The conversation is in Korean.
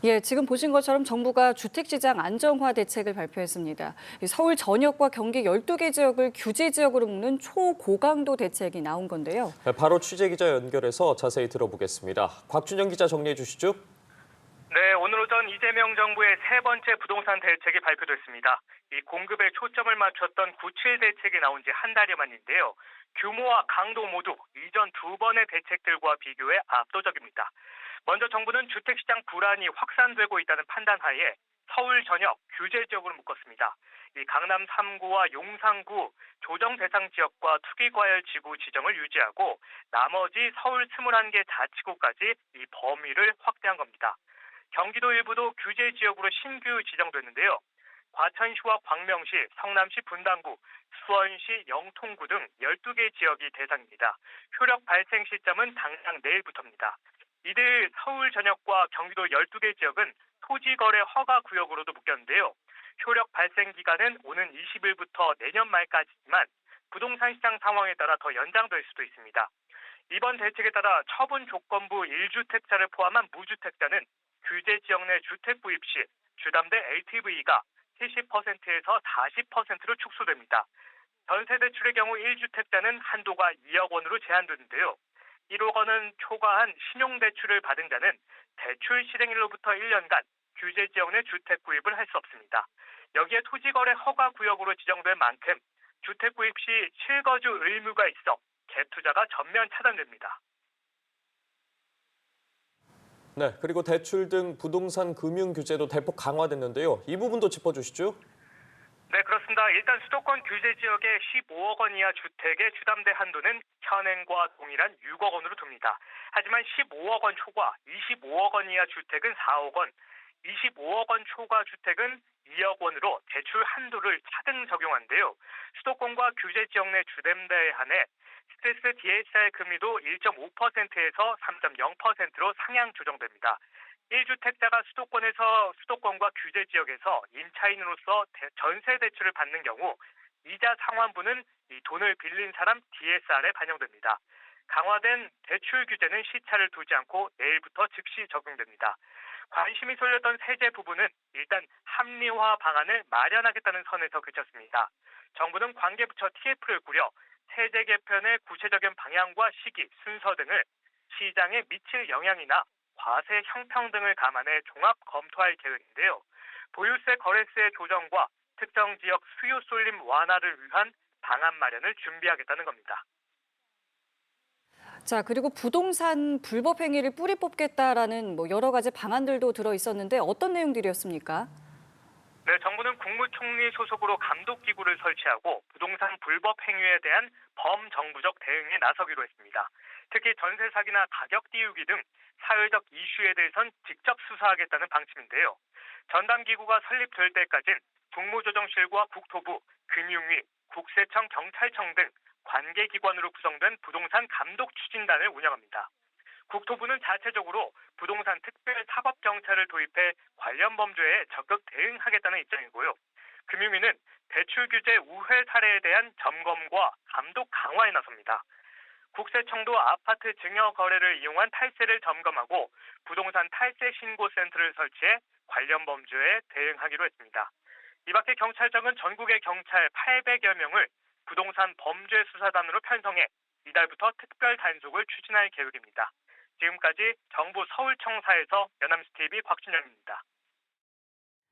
예, 지금 보신 것처럼 정부가 주택시장 안정화 대책을 발표했습니다. 서울 전역과 경기 12개 지역을 규제 지역으로 묶는 초고강도 대책이 나온 건데요. 네, 바로 취재 기자 연결해서 자세히 들어보겠습니다. 곽준영 기자 정리해 주시죠. 네, 오늘 오전 이재명 정부의 세 번째 부동산 대책이 발표됐습니다. 이 공급에 초점을 맞췄던 9.7 대책이 나온 지 한 달여 만인데요. 규모와 강도 모두 이전 두 번의 대책들과 비교해 압도적입니다. 먼저 정부는 주택시장 불안이 확산되고 있다는 판단하에 서울 전역 규제 지역으로 묶었습니다. 이 강남 3구와 용산구 조정 대상 지역과 투기과열 지구 지정을 유지하고 나머지 서울 21개 자치구까지 이 범위를 확대한 겁니다. 경기도 일부도 규제 지역으로 신규 지정됐는데요. 과천시와 광명시, 성남시 분당구, 수원시 영통구 등 12개 지역이 대상입니다. 효력 발생 시점은 당장 내일부터입니다. 이들 서울 전역과 경기도 12개 지역은 토지거래 허가 구역으로도 묶였는데요. 효력 발생 기간은 오는 20일부터 내년 말까지지만 부동산 시장 상황에 따라 더 연장될 수도 있습니다. 이번 대책에 따라 처분 조건부 1주택자를 포함한 무주택자는 규제 지역 내 주택 구입 시 주담대 LTV가 70%에서 40%로 축소됩니다. 전세 대출의 경우 1주택자는 한도가 2억 원으로 제한되는데요. 1억 원은 초과한 신용대출을 받은 자는 대출 실행일로부터 1년간 규제 지역 내 주택 구입을 할 수 없습니다. 여기에 토지거래 허가 구역으로 지정된 만큼 주택 구입 시 실거주 의무가 있어 갭 투자가 전면 차단됩니다. 네, 그리고 대출 등 부동산 금융 규제도 대폭 강화됐는데요. 이 부분도 짚어주시죠. 네, 그렇습니다. 일단 수도권 규제 지역의 15억 원 이하 주택의 주담대 한도는 현행과 동일한 6억 원으로 둡니다. 하지만 15억 원 초과 25억 원 이하 주택은 4억 원, 25억 원 초과 주택은 2억 원으로 대출 한도를 차등 적용한데요. 수도권과 규제 지역 내 주담대에 한해 스트레스 DSR 금리도 1.5%에서 3.0%로 상향 조정됩니다. 1주택자가 수도권과 규제 지역에서 임차인으로서 전세 대출을 받는 경우 이자 상환분은 이 돈을 빌린 사람 DSR에 반영됩니다. 강화된 대출 규제는 시차를 두지 않고 내일부터 즉시 적용됩니다. 관심이 쏠렸던 세제 부분은 일단 합리화 방안을 마련하겠다는 선에서 그쳤습니다. 정부는 관계부처 TF를 꾸려 세제 개편의 구체적인 방향과 시기, 순서 등을 시장에 미칠 영향이나 과세 형평 등을 감안해 종합 검토할 계획인데요. 보유세 거래세 조정과 특정 지역 수요 쏠림 완화를 위한 방안 마련을 준비하겠다는 겁니다. 자, 그리고 부동산 불법 행위를 뿌리 뽑겠다라는 여러 가지 방안들도 들어 있었는데 어떤 내용들이었습니까? 네, 정부는 국무총리 소속으로 감독기구를 설치하고 부동산 불법 행위에 대한 범정부적 대응에 나서기로 했습니다. 특히 전세 사기나 가격 띄우기 등 사회적 이슈에 대해선 직접 수사하겠다는 방침인데요. 전담기구가 설립될 때까지는 국무조정실과 국토부, 금융위, 국세청, 경찰청 등 관계기관으로 구성된 부동산 감독 추진단을 운영합니다. 국토부는 자체적으로 부동산 특별사법경찰을 도입해 관련 범죄에 적극 대응하겠다는 입장이고요. 금융위는 대출 규제 우회 사례에 대한 점검과 감독 강화에 나섭니다. 국세청도 아파트 증여 거래를 이용한 탈세를 점검하고 부동산 탈세 신고센터를 설치해 관련 범죄에 대응하기로 했습니다. 이 밖에 경찰청은 전국의 경찰 800여 명을 부동산 범죄 수사단으로 편성해 이달부터 특별 단속을 추진할 계획입니다. 지금까지 정부 서울청사에서 연합뉴스 TV 곽준영입니다.